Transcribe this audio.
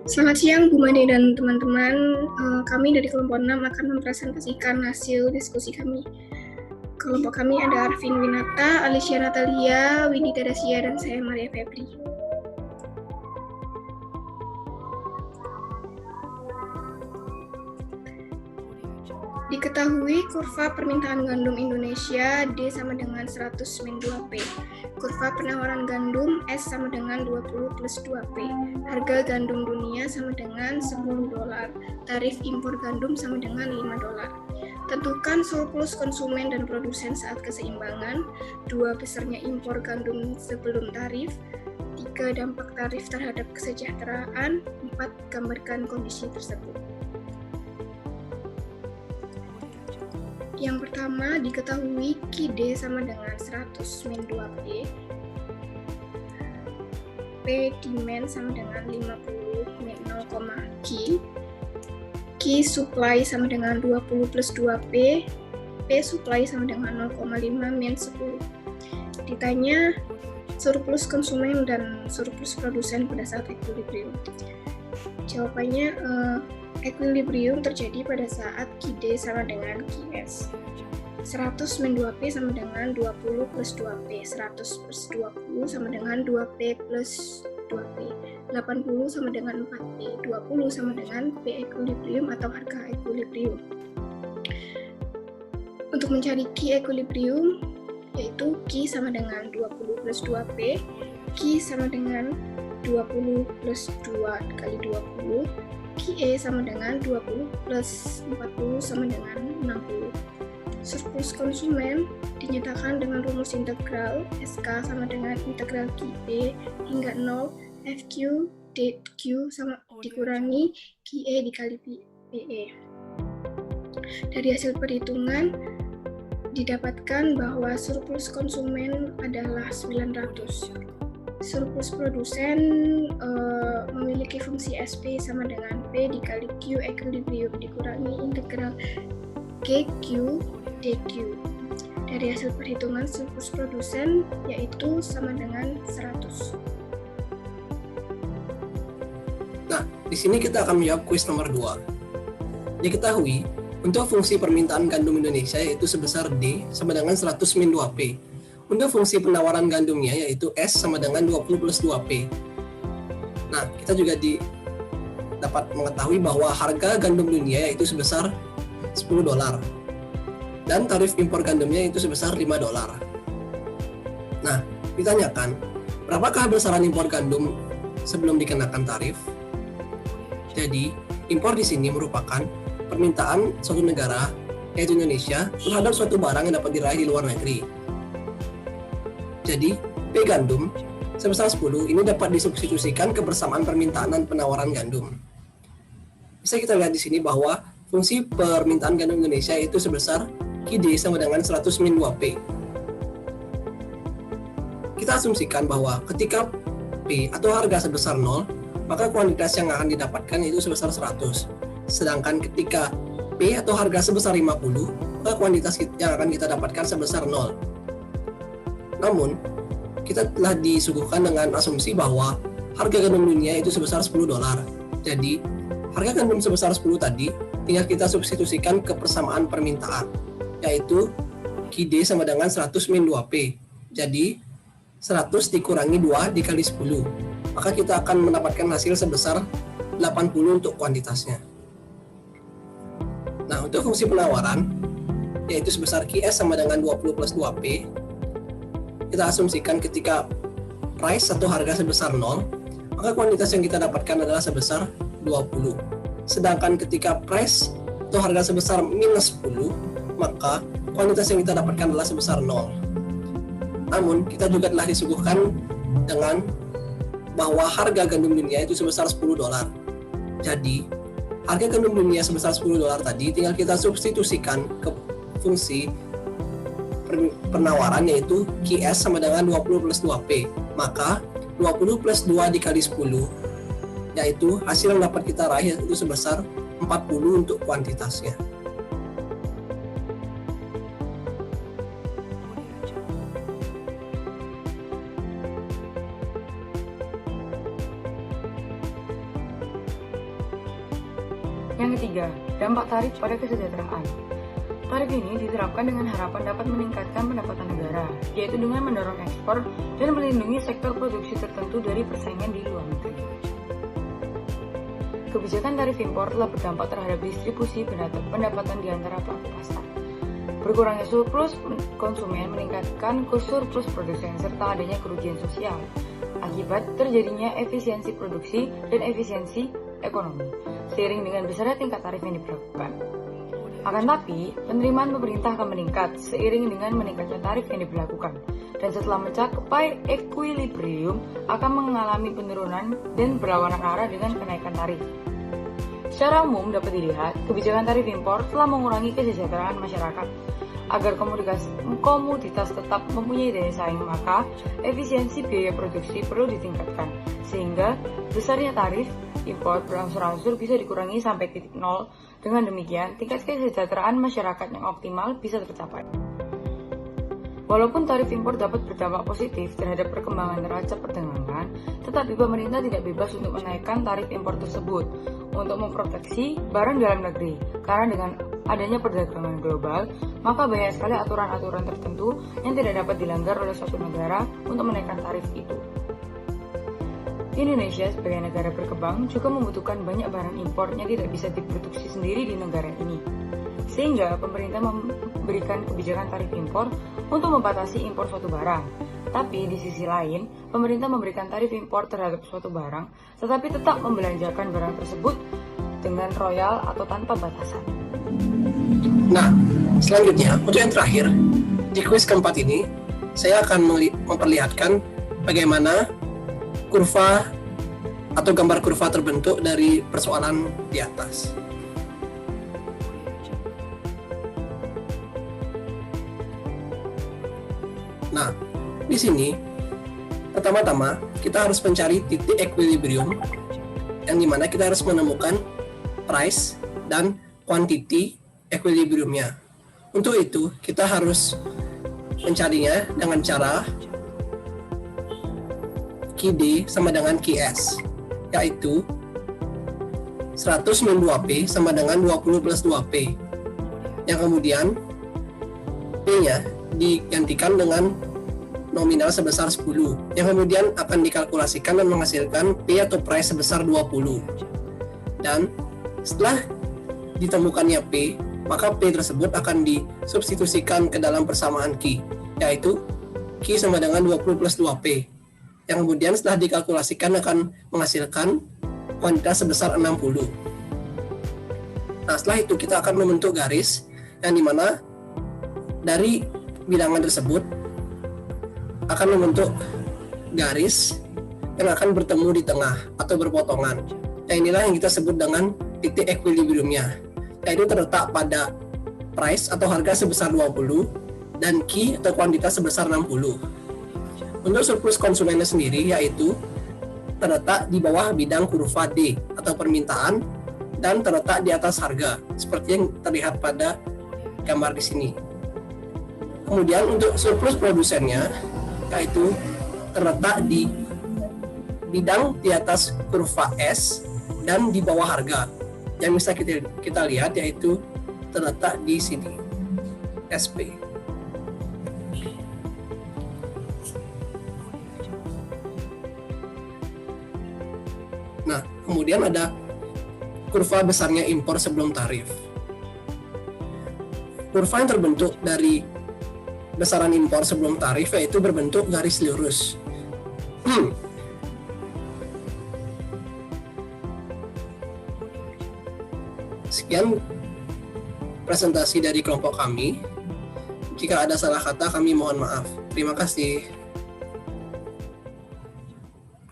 Selamat siang Bu Made dan teman-teman. Kami dari kelompok 6 akan mempresentasikan hasil diskusi kami. Kelompok kami ada Arvin Winata, Alicia Natalia, Winita Dasia, dan saya Maria Febri. Diketahui kurva permintaan gandum Indonesia D sama dengan 100 min 2P. Kurva penawaran gandum S sama dengan 20 plus 2P. Harga gandum dunia sama dengan $10. Tarif impor gandum sama dengan $5. Tentukan surplus konsumen dan produsen saat keseimbangan. 2. Besarnya impor gandum sebelum tarif. 3. Dampak tarif terhadap kesejahteraan. 4. Gambarkan kondisi tersebut. Yang pertama, diketahui QD sama dengan 100 min 2P. P demand sama dengan 50 min 0, Q. Q supply sama dengan 20 plus 2P. P supply sama dengan 0,5 min 10. Ditanya surplus konsumen dan surplus produsen pada saat equilibrium. Jawabannya equilibrium terjadi pada saat QD sama dengan QS. 100 min 2P sama dengan 20 plus 2P. 100 plus 20 sama dengan 2P plus 2P. 80 sama dengan 4P. 20 sama dengan P equilibrium atau harga equilibrium. Untuk mencari Q equilibrium, yaitu Q sama dengan 20 plus 2P. Q sama dengan 20 plus 2 kali 20. QE sama dengan 20 plus 40 sama dengan 60. Surplus konsumen dinyatakan dengan rumus integral SK sama dengan integral QE hingga 0 FQ DQ sama dikurangi QE dikali PE. Dari hasil perhitungan didapatkan bahwa surplus konsumen adalah 900. Surplus produsen memiliki fungsi SP sama dengan P dikali Q equilibrium dikurangi integral GQ DQ. Dari hasil perhitungan surplus produsen yaitu sama dengan 100. Nah, di sini kita akan menjawab kuis nomor 2. Diketahui untuk fungsi permintaan gandum Indonesia yaitu sebesar D sama dengan 100 min 2P. Untuk fungsi penawaran gandumnya yaitu S sama dengan 20 plus 2P. Nah, kita juga dapat mengetahui bahwa harga gandum dunia yaitu sebesar $10. Dan tarif impor gandumnya itu sebesar $5. Nah, ditanyakan, berapakah besaran impor gandum sebelum dikenakan tarif? Jadi, impor di sini merupakan permintaan suatu negara, yaitu Indonesia, terhadap suatu barang yang dapat diraih di luar negeri. Jadi, P gandum sebesar 10 ini dapat disubstitusikan kebersamaan permintaan dan penawaran gandum. Bisa kita lihat di sini bahwa fungsi permintaan gandum Indonesia itu sebesar QD sama dengan 100 min 2P. Kita asumsikan bahwa ketika P atau harga sebesar 0, maka kuantitas yang akan didapatkan itu sebesar 100. Sedangkan ketika P atau harga sebesar 50, maka kuantitas yang akan kita dapatkan sebesar 0. Namun, kita telah disuguhkan dengan asumsi bahwa harga gandum dunia itu sebesar $10. Jadi, harga gandum sebesar 10 tadi tinggal kita substitusikan ke persamaan permintaan, yaitu QD sama dengan 100 min 2P. Jadi, 100 dikurangi 2 dikali 10. Maka kita akan mendapatkan hasil sebesar 80 untuk kuantitasnya. Nah, untuk fungsi penawaran, yaitu sebesar QS sama dengan 20 plus 2P, kita asumsikan ketika price atau harga sebesar 0, maka kuantitas yang kita dapatkan adalah sebesar 20. Sedangkan ketika price atau harga sebesar minus 10, maka kuantitas yang kita dapatkan adalah sebesar 0. Namun, kita juga telah disuguhkan dengan bahwa harga gandum dunia itu sebesar $10. Jadi, harga gandum dunia sebesar $10 tadi tinggal kita substitusikan ke fungsi penawaran yaitu QS sama dengan 20 plus 2P. Maka 20 plus 2 dikali 10 yaitu hasil yang dapat kita raih itu sebesar 40 untuk kuantitasnya. Yang ketiga, dampak tarif pada kesejahteraan. Tarif ini diterapkan dengan harapan dapat meningkatkan pendapatan negara, yaitu dengan mendorong ekspor dan melindungi sektor produksi tertentu dari persaingan di luar negeri. Kebijakan tarif impor telah berdampak terhadap distribusi pendapatan di antara pelaku pasar. Berkurangnya surplus konsumen meningkatkan surplus produsen serta adanya kerugian sosial akibat terjadinya efisiensi produksi dan efisiensi ekonomi, seiring dengan besarnya tingkat tarif yang diberlakukan. Akan tapi, penerimaan pemerintah akan meningkat seiring dengan meningkatnya tarif yang diberlakukan, dan setelah mencapai equilibrium akan mengalami penurunan dan berlawanan arah dengan kenaikan tarif. Secara umum dapat dilihat, kebijakan tarif impor telah mengurangi kesejahteraan masyarakat. Agar komoditas tetap mempunyai daya saing, maka efisiensi biaya produksi perlu ditingkatkan, sehingga besarnya tarif impor berangsur-angsur bisa dikurangi sampai titik nol. Dengan demikian, tingkat kesejahteraan masyarakat yang optimal bisa tercapai. Walaupun tarif impor dapat berdampak positif terhadap perkembangan neraca perdagangan, tetapi pemerintah tidak bebas untuk menaikkan tarif impor tersebut untuk memproteksi barang dalam negeri, karena dengan adanya perdagangan global, maka banyak sekali aturan-aturan tertentu yang tidak dapat dilanggar oleh suatu negara untuk menaikkan tarif itu. Indonesia sebagai negara berkembang juga membutuhkan banyak barang impor yang tidak bisa diproduksi sendiri di negara ini. Sehingga pemerintah memberikan kebijakan tarif impor untuk membatasi impor suatu barang. Tapi di sisi lain, pemerintah memberikan tarif impor terhadap suatu barang, tetapi tetap membelanjakan barang tersebut dengan royal atau tanpa batasan. Nah, selanjutnya, untuk yang terakhir, di kuis keempat ini, saya akan memperlihatkan bagaimana kurva atau gambar kurva terbentuk dari persoalan di atas. Nah, di sini pertama-tama kita harus mencari titik equilibrium yang dimana kita harus menemukan price dan quantity equilibriumnya. Untuk itu kita harus mencarinya dengan cara QD sama dengan QS, yaitu 192P sama dengan 20 plus 2P, yang kemudian P-nya digantikan dengan nominal sebesar 10, yang kemudian akan dikalkulasikan dan menghasilkan P atau price sebesar 20. Dan setelah ditemukannya P, maka P tersebut akan disubstitusikan ke dalam persamaan Q, yaitu Q sama dengan 20 plus 2P, yang kemudian setelah dikalkulasikan akan menghasilkan kuantitas sebesar 60. Nah, setelah itu kita akan membentuk garis yang dimana dari bilangan tersebut akan membentuk garis yang akan bertemu di tengah atau berpotongan. Nah, inilah yang kita sebut dengan titik equilibriumnya, yaitu terletak pada price atau harga sebesar 20 dan Q atau kuantitas sebesar 60. Untuk surplus konsumennya sendiri yaitu terletak di bawah bidang kurva D atau permintaan dan terletak di atas harga seperti yang terlihat pada gambar di sini. Kemudian untuk surplus produsennya yaitu terletak di bidang di atas kurva S dan di bawah harga. Yang bisa kita lihat yaitu terletak di sini, SP. Nah, kemudian ada kurva besarnya impor sebelum tarif. Kurva yang terbentuk dari besaran impor sebelum tarif yaitu berbentuk garis lurus. Sekian presentasi dari kelompok kami. Jika ada salah kata, kami mohon maaf. Terima kasih.